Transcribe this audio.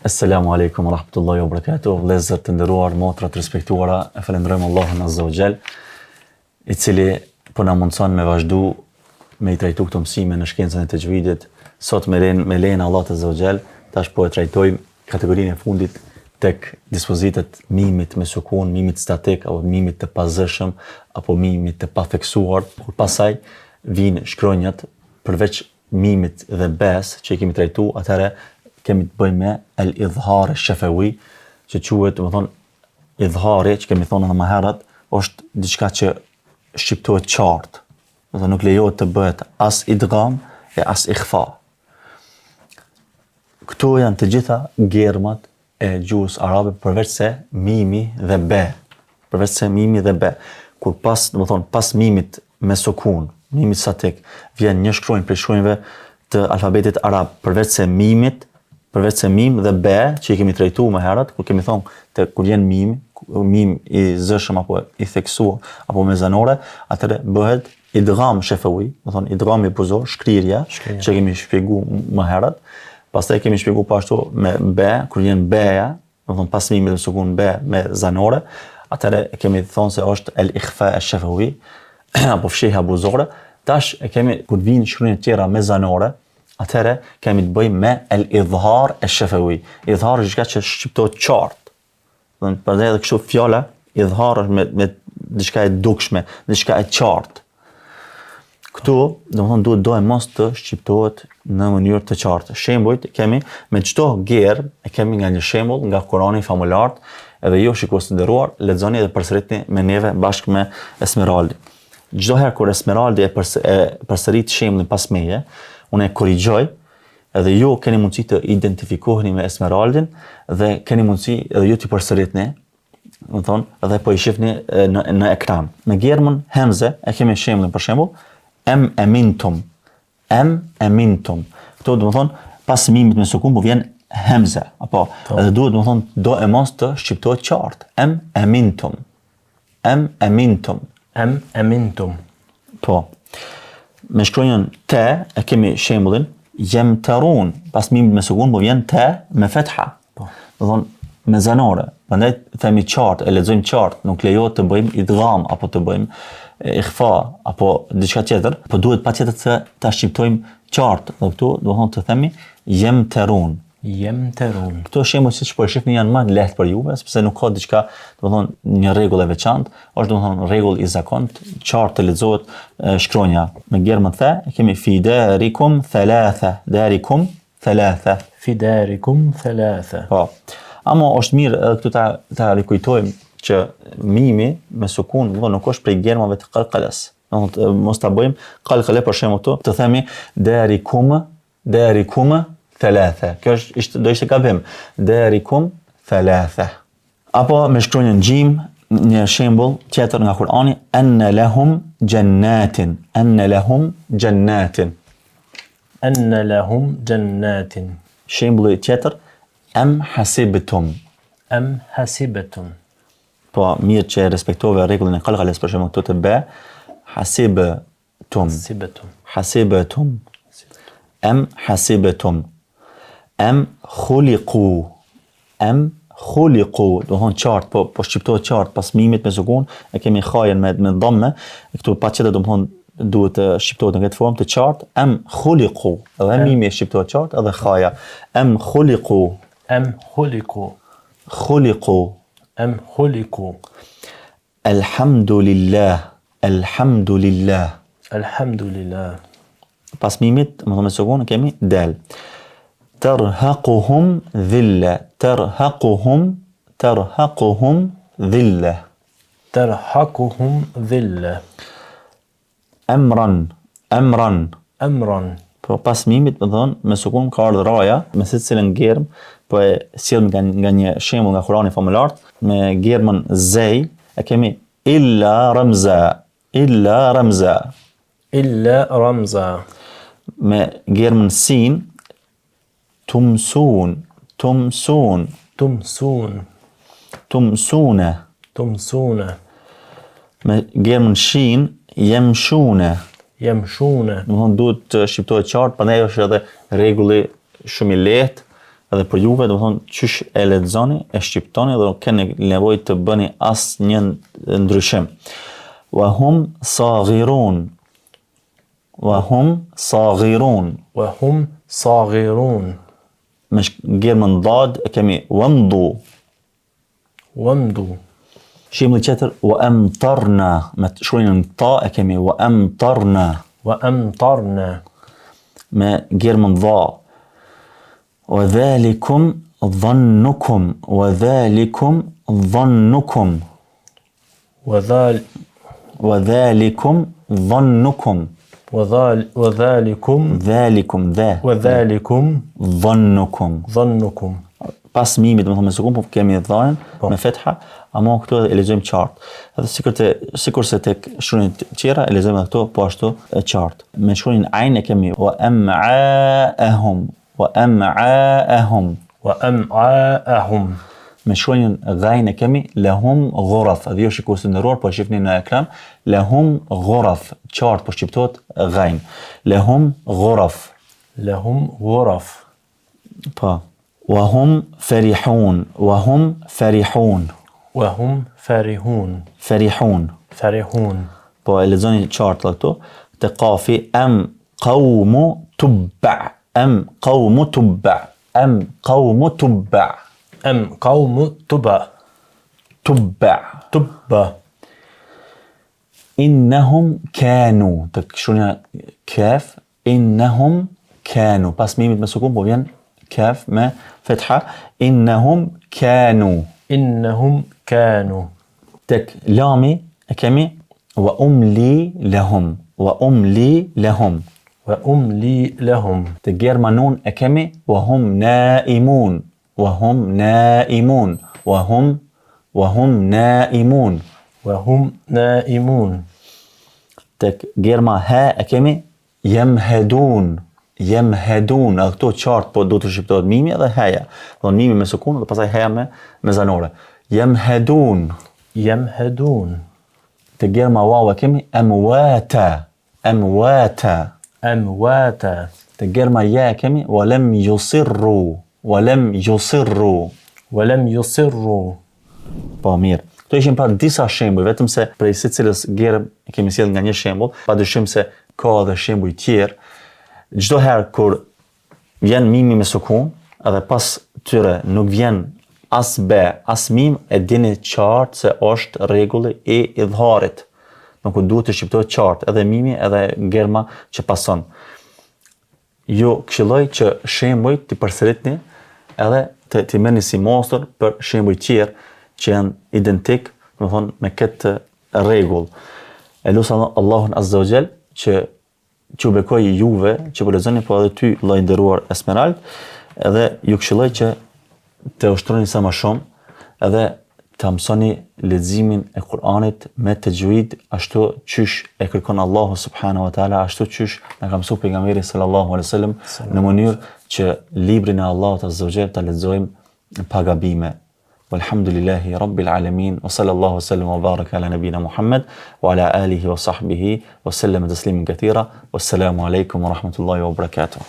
Assalamu alaikum wa rahmatullahi wa barakatuh. Vëllezër të nderuar, motra të respektuara, e falenderojmë Allahun Azza wa Jall, I cili po na mundson me vazhdu me I trajtu këto mësime në shkencën e tajvidit. Sot me lejen Allahut Azza wa Jall, tash po e trajtojmë kategorinë e fundit tek dispozitet mimit me sukun, mimit statik apo mimit të pazëshëm apo mimit të pafeksuar. Kur pasaj vinë shkronjat përveç mimit dhe bes që I kemi trajtu, atëherë kemi të bëjmë me el-idhar e-shefawi, që quhet, do të thonë, idhari, që kemi thonë edhe më herët, është diçka që shqiptohet qartë. Do të thonë nuk lejohet të bëhet as idgham e as ikhfa. Këto janë të gjitha germat e gjuhës arabe përveç se mimi dhe be. Përveç se mimi dhe be. Kur pas, do të thonë, pas mimit me sukun, mimit statik, vjen një shkronjë prej shkronjave të alfabetit arab, përveç se mim dhe be, që I kemi trajtu më herët, kur kemi thonë kur vjen mim I zëshëm apo I theksuar apo me zanore, atëre bëhet idgham shefawi, do të thonë idgham I buzor, shkrirja, që kemi shpjeguar më herët. Pastaj kemi shpjeguar po ashtu me be, kur vjen beja, do të thonë pas mimit me sukun be me zanore, atëre kemi thonë se është el-ikhfa e-shefawi apo fshehja buzore. Tash e kemi kur vijnë shkronjat tjera me zanore, atëherë kemi të bëjmë me el-idhar e-shefawi. Idhar është diçka që shqiptohet qartë. Prandaj edhe kështu fjala idhar është me diçka e dukshme, diçka e qartë. Këtu, domethënë duhet do e mos të shqiptohet në mënyrë të qartë. Shembujt kemi me çdo gerb, e kemi nga një shembull nga Kurani famulart, edhe ju shikues të nderuar, lexoni dhe përsëritni me neve bashkë me Esmeraldi. Çdo herë kur Esmeraldi e përsërit shembullin pas meje, unë e korrigjoj, edhe ju keni mundësi të identifikoheni me Esmeraldin dhe keni mundësi edhe ju të përsëritni, do të thonë, edhe po I shihni në ekran. Në germën hemze e kemi shembullin për shembull em emintum. Këto do të thonë pas mimit me sukun po vjen hemze, apo edhe duhet do të thonë do e mos të shqiptohet qartë. Em emintum. Po. Me shkronjën te e kemi shembullin yemtarun, pas mimit me sukun po vjen te me fetha. Po. Do thonë me zanore. Prandaj themi qartë, e lexojmë qartë, nuk lejohet të bëjmë idgham apo të bëjmë ikhfa apo diçka tjetër, po duhet patjetër të ta shqiptojmë qartë. Dhe këtu do thonë të themi yemtarun. Këto shembull siç po e shihni janë më lehtë për juve, sepse nuk ka diçka, do thonë një rregull e veçantë, është do thonë rregull I zakontë, qartë të lexohet shkronja. Me germën the e kemi fidarikum thalatha, darikum thalatha. Po. Amo është mirë edhe këtu ta rikujtojmë që mimi me sukun do nuk është prej germave të qalqales. Do thonë mos ta bëjmë qalqale për shembull këtu, të themi darikum thalatha. Kjo do ishte gabim. Darikum thalatha. Apo me shkronjën gjim, një shembull tjetër nga Kurani, anna lahum jannatin. Shembulli tjetër, am hasibtum. Po mirë që respektove rregullin e qalqales për shembull këtu të be, hasibtum. Am hasibtum. Em khuliqu, do thonë qartë, po shqiptohet qartë, pas mimit me sukun, e kemi khajen me dhamme, e këtu patjetër do thonë duhet të shqiptohet në këtë formë të qartë, em khuliqu, edhe mimi shqiptohet qartë, edhe khaja, em khuliqu. Alhamdulillah. Pas mimit, më thonë me sukun, kemi del. Tarhaquhum dhilla. Amran. Po pas mimit më thonë me sukun ka ardhur raja, me secilën germ, po e sjell nga një shembull nga Kurani famulart, me germën zej e kemi illa ramza. Me germën sin tumsuna. Me germën shin jemshuna. Do thonë duhet të shqiptohet qartë, prandaj është edhe rregulli shumë I lehtë, edhe për juve, do të thonë qysh e lexoni, e shqiptoni dhe nuk keni nevojë të bëni asnjë ndryshim. Wa hum saghirun. Wa hum saghirun. Wa hum saghirun. Me gjermën dad e kemi wamdu. Wamdu. Shembull tjetër wa amtarna, me shkruajnë ta e kemi wa amtarna. Wa amtarna. Me gjermën dha. Wa dhalikum dhannukum. Wa dhalikum dhannukum. Wa dhalikum dhannukum. وذلكم ظنكم. Pas mimit, me sukun, po kemi dhaën me fetha, ama këtu e lexojmë qartë. Edhe sikur se tek shkruajnë tjera e lexojmë këtu po ashtu e qartë. Me shkruajnë ain e kemi wa am'aahum. Me shkruajnë ghain e kemi lahum ghuraf. Dhe jo shikues të nderuar, po shihni në ekran, lahum ghuraf, qartë po shqiptohet ghain. Lahum ghuraf. Po. Wa hum farihun. Po e lexoni qartë këtu. Te qafi am qawmu tubba. تبع. إنهم كانوا. تكشونا كاف. إنهم كانوا. Pas mimit me sukun po vjen kaf me fetha. إنهم كانوا. Tek lami e kemi wa umli lahum. Tek gjerma nun e kemi wa hum naimun. Tek gjerma ha e kemi yamhadun. A këto qartë po do të shqiptohet mimi edhe haja. Do mimi me sukun dhe pastaj haja me zanore. Yamhadun. Tek gjerma waw e kemi amwata. Tek gjerma ja e kemi walam yusirru. Po mirë. Këto ishin pra disa shembuj, vetëm se prej secilës gjerm kemi sjell nga një shembull, padyshim se ka edhe shembuj tjerë. Çdo herë kur vjen mimi me sukun, edhe pas tyre nuk vjen as be, as mim, e dini qartë se është rregulli i idharit. Nuk duhet të shqiptohet qartë, edhe mimi, edhe gjerma që pason. Ju këshilloj që shembujt të përsëritni edhe të merrni si mostër për shembuj tjerë që janë identik, do të thonë me këtë rregull. E lutem Allahun Azza wa Jall që ju bekoj juve që po lexoni, po edhe ty vëllai nderuar Esmerald, edhe ju këshilloj që të ushtroni sa më shumë, edhe të mësoni leximin e Kur'anit me tajwid ashtu qysh e kërkon Allahu subhanahu wa taala, ashtu qysh na ka mësuar pejgamberi sallallahu alaihi wasallam, në mënyrë që librin e Allahut Azza wa Jall ta lexojmë pa gabime. Walhamdulillahi rabbil alamin wa sallallahu sallam wa baraka ala nabina Muhammad wa ala alihi wa sahbihi wa sallam tasliman katira. Wassalamu alaikum wa rahmatullahi wa barakatuh.